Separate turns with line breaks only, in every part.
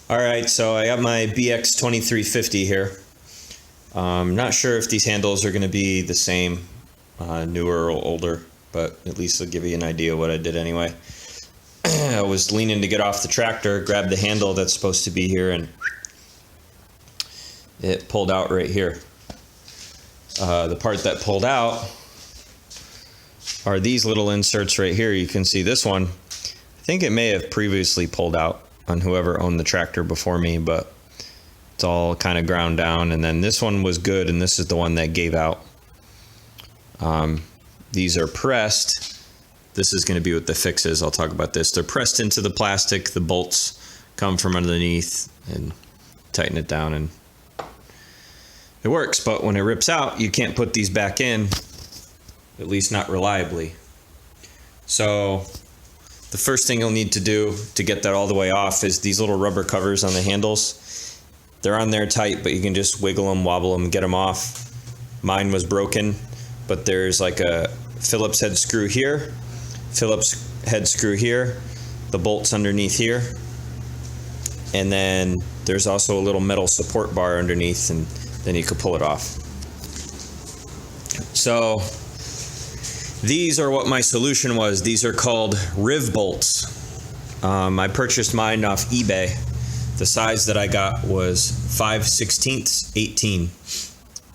Alright, so I got my BX2350 here. Not sure if these handles are going to be the same, newer or older, but at least they'll give you an idea of what I did anyway. I was leaning to get off the tractor, grabbed the handle that's supposed to be here, and it pulled out right here. The part that pulled out are these little inserts right here. You can see this one. I think it may have previously pulled out on whoever owned the tractor before me, but it's all kind of ground down. And then this one was good, and this is the one that gave out. These are pressed. This is going to be what the fix is. I'll talk about this. They're pressed into the plastic. The bolts come from underneath and tighten it down, and it works. But when it rips out, you can't put these back in, at least not reliably. So the first thing you'll need to do to get that all the way off is these little rubber covers on the handles. They're on there tight, but you can just wiggle them, wobble them, get them off. Mine was broken, but there's like a Phillips head screw here, Phillips head screw here, the bolts underneath here, and then there's also a little metal support bar underneath, and then you could pull it off. So these are what my solution was. These are called riv bolts. I purchased mine off eBay. The size that I got was 5/16 18.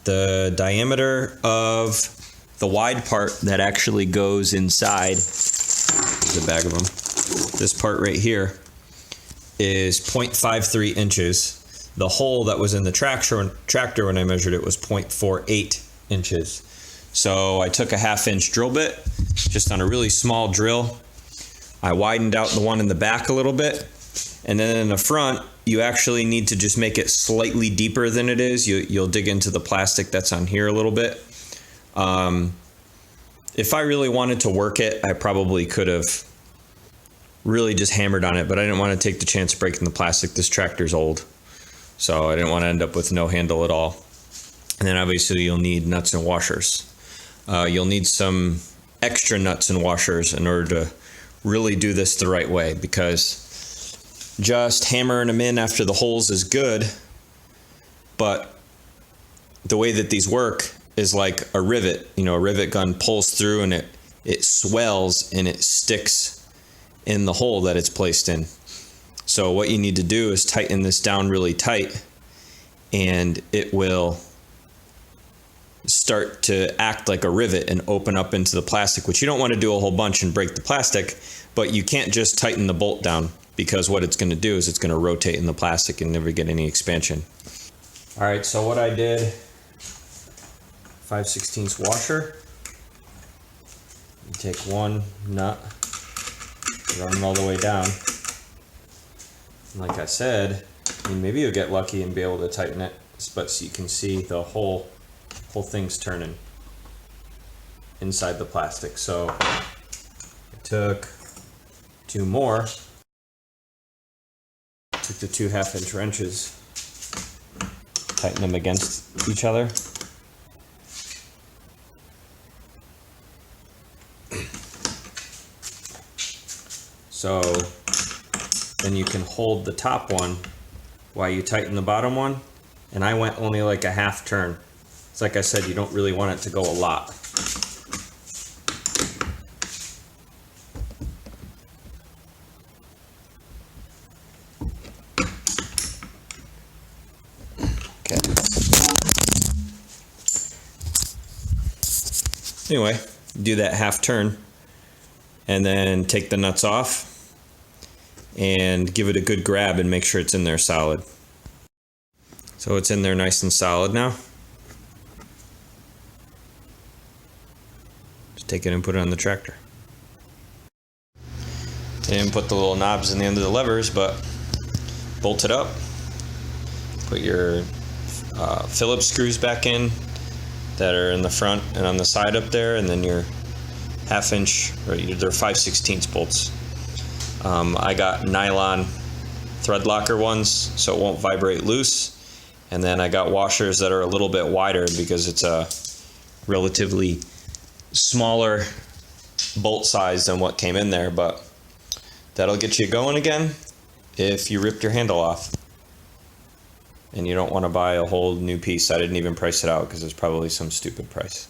The diameter of the wide part that actually goes inside, there's a bag of them, this part right here is 0.53 inches. The hole that was in the tractor when I measured it was 0.48 inches. So I took a 1/2 inch drill bit, just on a really small drill. I widened out the one in the back a little bit, and then in the front, you actually need to just make it slightly deeper than it is. You'll dig into the plastic that's on here a little bit. If I really wanted to work it, I probably could have really just hammered on it, but I didn't want to take the chance of breaking the plastic. This tractor's old, so I didn't want to end up with no handle at all. And then obviously you'll need nuts and washers. You'll need some extra nuts and washers in order to really do this the right way, because just hammering them in after the holes is good, but the way that these work is like a rivet. You know, a rivet gun pulls through and it swells and it sticks in the hole that it's placed in. So what you need to do is tighten this down really tight, and it will start to act like a rivet and open up into the plastic, which you don't want to do a whole bunch and break the plastic, but you can't just tighten the bolt down, because what it's going to do is it's going to rotate in the plastic and never get any expansion. All right, so what I did, 5/16 washer. You take one nut, run it all the way down. And like I said, I mean, maybe you'll get lucky and be able to tighten it, but so you can see the whole thing's turning inside the plastic. So I took two more, took the 2 1/2 inch wrenches, tighten them against each other. So then you can hold the top one while you tighten the bottom one. And I went only like a 1/2 turn. It's like I said, you don't really want it to go a lot. Okay. Anyway, do that 1/2 turn and then take the nuts off and give it a good grab and make sure it's in there solid. So it's in there nice and solid now. Just take it and put it on the tractor. Didn't put the little knobs in the end of the levers, but bolt it up. Put your Phillips screws back in that are in the front and on the side up there, and then your 1/2 inch, or they're 5/16 bolts. I got nylon thread locker ones so it won't vibrate loose, and then I got washers that are a little bit wider because it's a relatively smaller bolt size than what came in there, but that'll get you going again if you ripped your handle off. and you don't want to buy a whole new piece. I didn't even price it out because it's probably some stupid price.